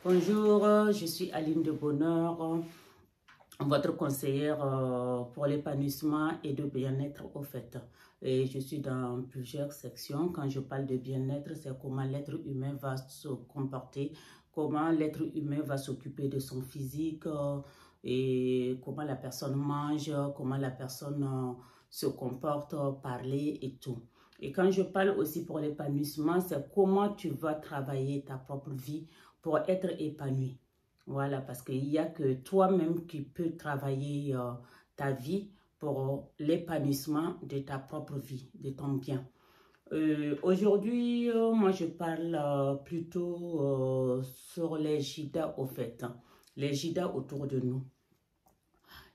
Bonjour, je suis Aline de Bonheur, votre conseillère pour l'épanouissement et de bien-être au fait. Et je suis dans plusieurs sections. Quand je parle de bien-être, c'est comment l'être humain va se comporter, comment l'être humain va s'occuper de son physique et comment la personne mange, comment la personne se comporte, parler et tout. Et quand je parle aussi pour l'épanouissement, c'est comment tu vas travailler ta propre vie pour être épanoui. Voilà, parce qu'il n'y a que toi-même qui peux travailler ta vie pour l'épanouissement de ta propre vie, de ton bien. Aujourd'hui, moi, je parle plutôt sur les JIDA au fait, hein, les JIDA autour de nous.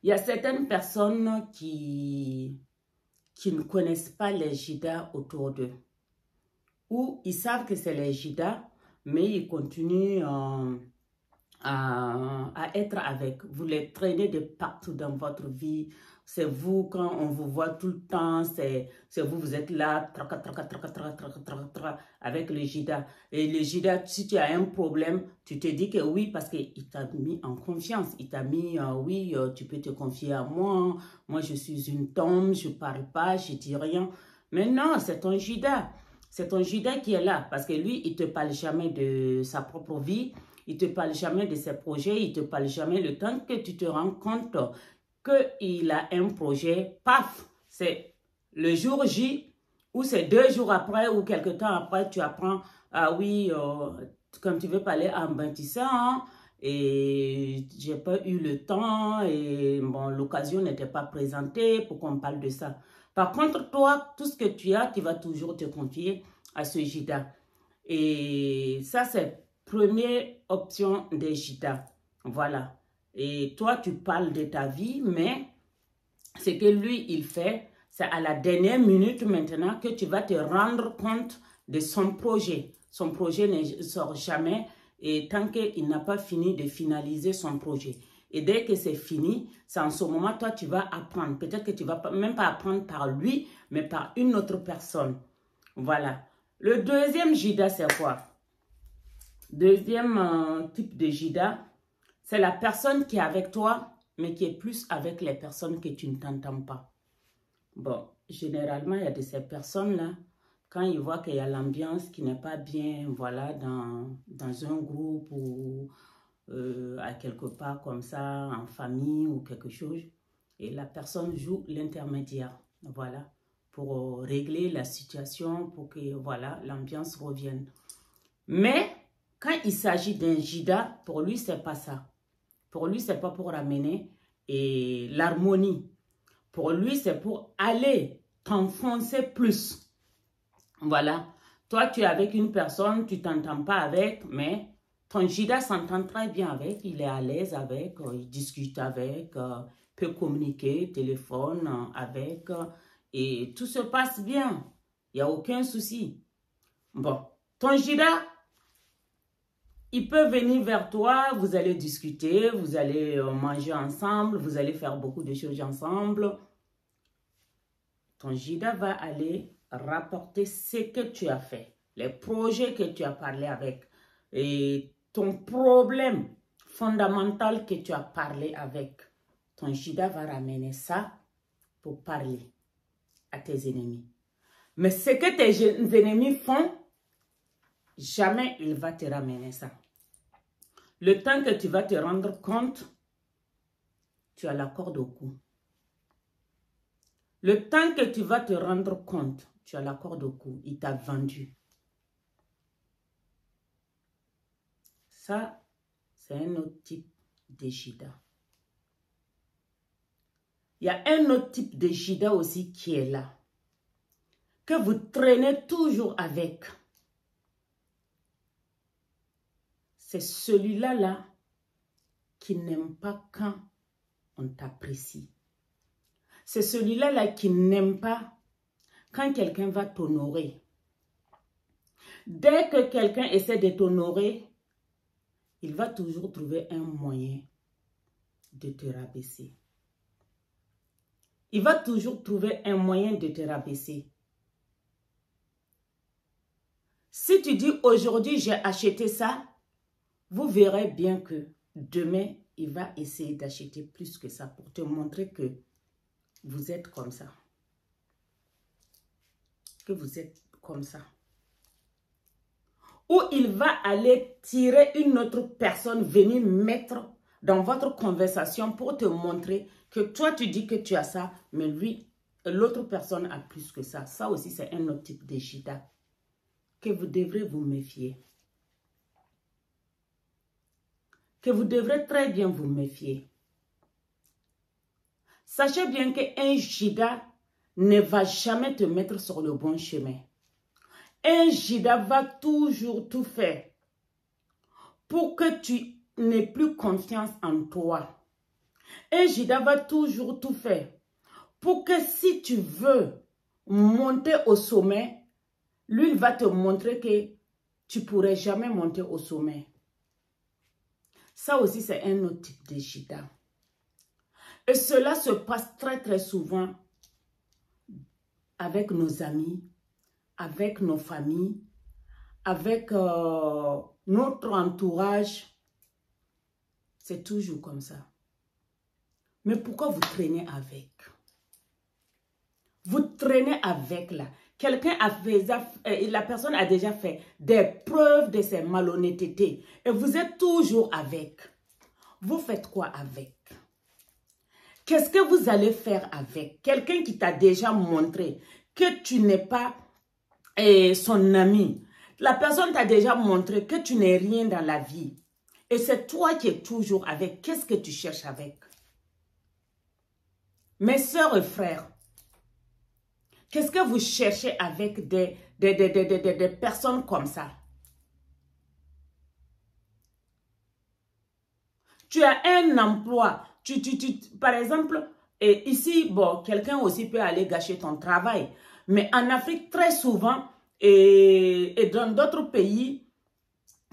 Il y a certaines personnes qui ne connaissent pas les JIDA autour d'eux, ou ils savent que c'est les JIDA, mais ils continuent à être avec. Vous les traînez de partout dans votre vie. C'est vous, quand on vous voit tout le temps, c'est vous, vous êtes là, avec le JIDA. Et le JIDA, si tu as un problème, tu te dis que oui, parce qu'il t'a mis en confiance. Il t'a mis, oui, tu peux te confier à moi. Moi, je suis une tombe, je ne parle pas, je ne dis rien. Mais non, c'est ton JIDA. C'est ton JIDA qui est là, parce que lui, il ne te parle jamais de sa propre vie. Il ne te parle jamais de ses projets, il ne te parle jamais. Le temps que tu te rends compte qu'il a un projet, paf, c'est le jour J, ou c'est 2 jours après, ou quelque temps après, tu apprends, ah oui, comme tu veux parler en bâtissant, et j'ai pas eu le temps, et bon, l'occasion n'était pas présentée pour qu'on parle de ça. Par contre, toi, tout ce que tu as, tu vas toujours te confier à ce JIDA. Et ça, c'est première option des JIDA. Voilà. Et toi, tu parles de ta vie, mais ce que lui, il fait, c'est à la dernière minute maintenant que tu vas te rendre compte de son projet. Son projet ne sort jamais et tant qu'il n'a pas fini de finaliser son projet. Et dès que c'est fini, c'est en ce moment, toi, tu vas apprendre. Peut-être que tu ne vas même pas apprendre par lui, mais par une autre personne. Voilà. Le deuxième JIDA, c'est quoi? Deuxième type de JIDA, c'est la personne qui est avec toi, mais qui est plus avec les personnes que tu ne t'entends pas. Bon, généralement, il y a de ces personnes-là, quand ils voient qu'il y a l'ambiance qui n'est pas bien, voilà, dans un groupe ou à quelque part comme ça, en famille ou quelque chose, et la personne joue l'intermédiaire, voilà, pour régler la situation, pour que, voilà, l'ambiance revienne. Mais, quand il s'agit d'un JIDA, pour lui, c'est pas ça. Pour lui, c'est pas pour ramener l'harmonie. Pour lui, c'est pour aller t'enfoncer plus. Voilà. Toi, tu es avec une personne, tu t'entends pas avec, mais ton JIDA s'entend très bien avec. Il est à l'aise avec, il discute avec, peut communiquer, téléphone avec, et tout se passe bien. Il n'y a aucun souci. Bon, ton JIDA, il peut venir vers toi, vous allez discuter, vous allez manger ensemble, vous allez faire beaucoup de choses ensemble. Ton JIDA va aller rapporter ce que tu as fait, les projets que tu as parlé avec, et ton problème fondamental que tu as parlé avec. Ton JIDA va ramener ça pour parler à tes ennemis. Mais ce que tes ennemis font, jamais il va te ramener ça. Le temps que tu vas te rendre compte, tu as la corde au cou. Le temps que tu vas te rendre compte, tu as la corde au cou. Il t'a vendu. Ça, c'est un autre type de JIDA. Il y a un autre type de JIDA aussi qui est là, que vous traînez toujours avec. C'est celui-là qui n'aime pas quand on t'apprécie. C'est celui-là qui n'aime pas quand quelqu'un va t'honorer. Dès que quelqu'un essaie de t'honorer, il va toujours trouver un moyen de te rabaisser. Il va toujours trouver un moyen de te rabaisser. Si tu dis aujourd'hui j'ai acheté ça, vous verrez bien que demain, il va essayer d'acheter plus que ça pour te montrer que vous êtes comme ça. Que vous êtes comme ça. Ou il va aller tirer une autre personne, venir mettre dans votre conversation pour te montrer que toi, tu dis que tu as ça, mais lui, l'autre personne a plus que ça. Ça aussi, c'est un autre type de Jida que vous devrez vous méfier. Que vous devrez très bien vous méfier. Sachez bien qu'un Jida ne va jamais te mettre sur le bon chemin. Un Jida va toujours tout faire pour que tu n'aies plus confiance en toi. Un Jida va toujours tout faire pour que si tu veux monter au sommet, lui, il va te montrer que tu ne pourrais jamais monter au sommet. Ça aussi, c'est un autre type de Jida. Et cela se passe très, très souvent avec nos amis, avec nos familles, avec notre entourage. C'est toujours comme ça. Mais pourquoi vous traînez avec? Vous traînez avec là. Quelqu'un a fait, la personne a déjà fait des preuves de ses malhonnêtetés. Et vous êtes toujours avec. Vous faites quoi avec? Qu'est-ce que vous allez faire avec? Quelqu'un qui t'a déjà montré que tu n'es pas son ami. La personne t'a déjà montré que tu n'es rien dans la vie. Et c'est toi qui es toujours avec. Qu'est-ce que tu cherches avec? Mes sœurs et frères, qu'est-ce que vous cherchez avec des personnes comme ça? Tu as un emploi. Par exemple, ici, bon, quelqu'un aussi peut aller gâcher ton travail. Mais en Afrique, très souvent, et dans d'autres pays,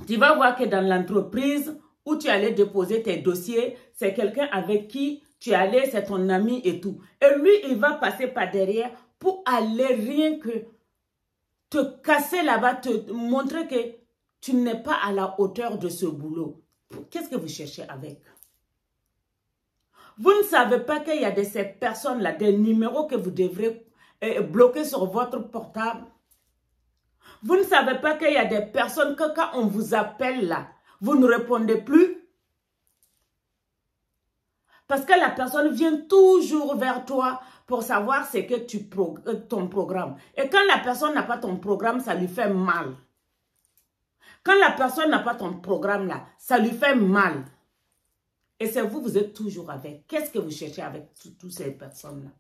tu vas voir que dans l'entreprise où tu allais déposer tes dossiers, c'est quelqu'un avec qui tu allais, c'est ton ami et tout. Et lui, il va passer par derrière pour aller rien que te casser là-bas, te montrer que tu n'es pas à la hauteur de ce boulot. Qu'est-ce que vous cherchez avec? Vous ne savez pas qu'il y a de ces personnes-là, des numéros que vous devrez bloquer sur votre portable. Vous ne savez pas qu'il y a des personnes que quand on vous appelle là, vous ne répondez plus. Parce que la personne vient toujours vers toi pour savoir ce que ton programme. Et quand la personne n'a pas ton programme, ça lui fait mal. Quand la personne n'a pas ton programme là, ça lui fait mal. Et c'est vous, vous êtes toujours avec. Qu'est-ce que vous cherchez avec toutes ces personnes-là?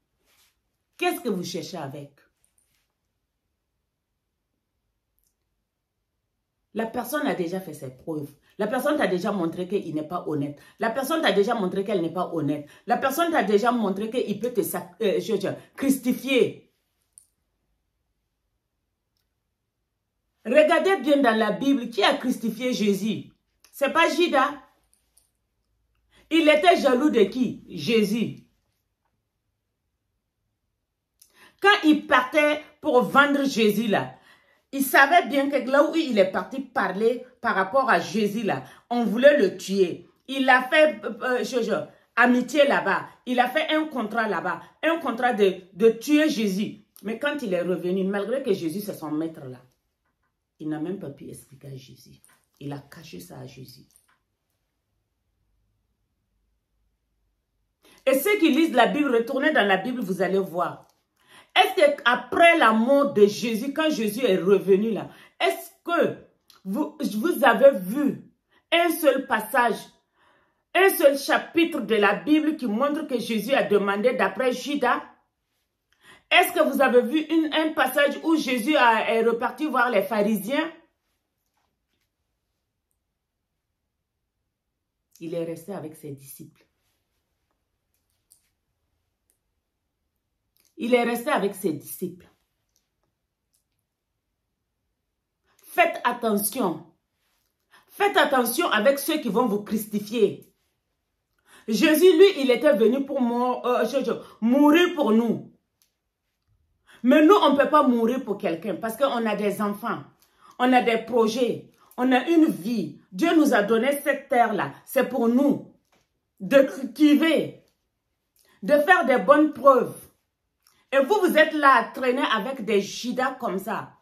Qu'est-ce que vous cherchez avec? La personne a déjà fait ses preuves. La personne t'a déjà montré qu'il n'est pas honnête. La personne t'a déjà montré qu'elle n'est pas honnête. La personne t'a déjà montré qu'il peut te christifier. Regardez bien dans la Bible, qui a christifié Jésus? Ce n'est pas Judas. Il était jaloux de qui? Jésus. Quand il partait pour vendre Jésus là, il savait bien que là où il est parti parler par rapport à Jésus là, on voulait le tuer. Il a fait amitié là-bas. Il a fait un contrat là-bas. Un contrat de tuer Jésus. Mais quand il est revenu, malgré que Jésus c'est son maître là, il n'a même pas pu expliquer à Jésus. Il a caché ça à Jésus. Et ceux qui lisent la Bible, retournez dans la Bible, vous allez voir. Est-ce qu'après la mort de Jésus, quand Jésus est revenu là, est-ce que vous avez vu un seul passage, un seul chapitre de la Bible qui montre que Jésus a demandé d'après Judas? Est-ce que vous avez vu un passage où Jésus est reparti voir les pharisiens? Il est resté avec ses disciples. Il est resté avec ses disciples. Faites attention. Faites attention avec ceux qui vont vous christifier. Jésus, lui, il était venu pour mourir pour nous. Mais nous, on ne peut pas mourir pour quelqu'un parce qu'on a des enfants, on a des projets, On a une vie. Dieu nous a donné cette terre-là. C'est pour nous de cultiver, de faire des bonnes preuves. Et vous, vous êtes là à traîner avec des gidas comme ça.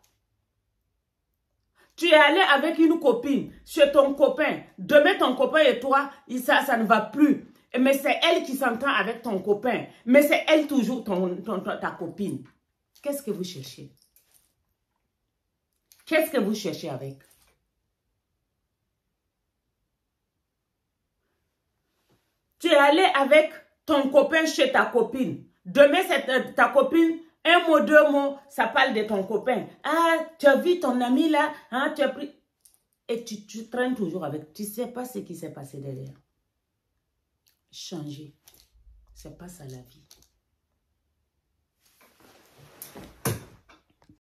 Tu es allé avec une copine, chez ton copain. Demain, ton copain et toi, ça ne va plus. Mais c'est elle qui s'entend avec ton copain. Mais c'est elle toujours ta copine. Qu'est-ce que vous cherchez? Qu'est-ce que vous cherchez avec? Tu es allé avec ton copain chez ta copine. Demain, c'est ta copine. Un mot, deux mots, ça parle de ton copain. Ah, tu as vu ton ami là? Ah, tu as pris... Et tu traînes toujours avec. Tu ne sais pas ce qui s'est passé derrière. Changer. C'est pas ça la vie.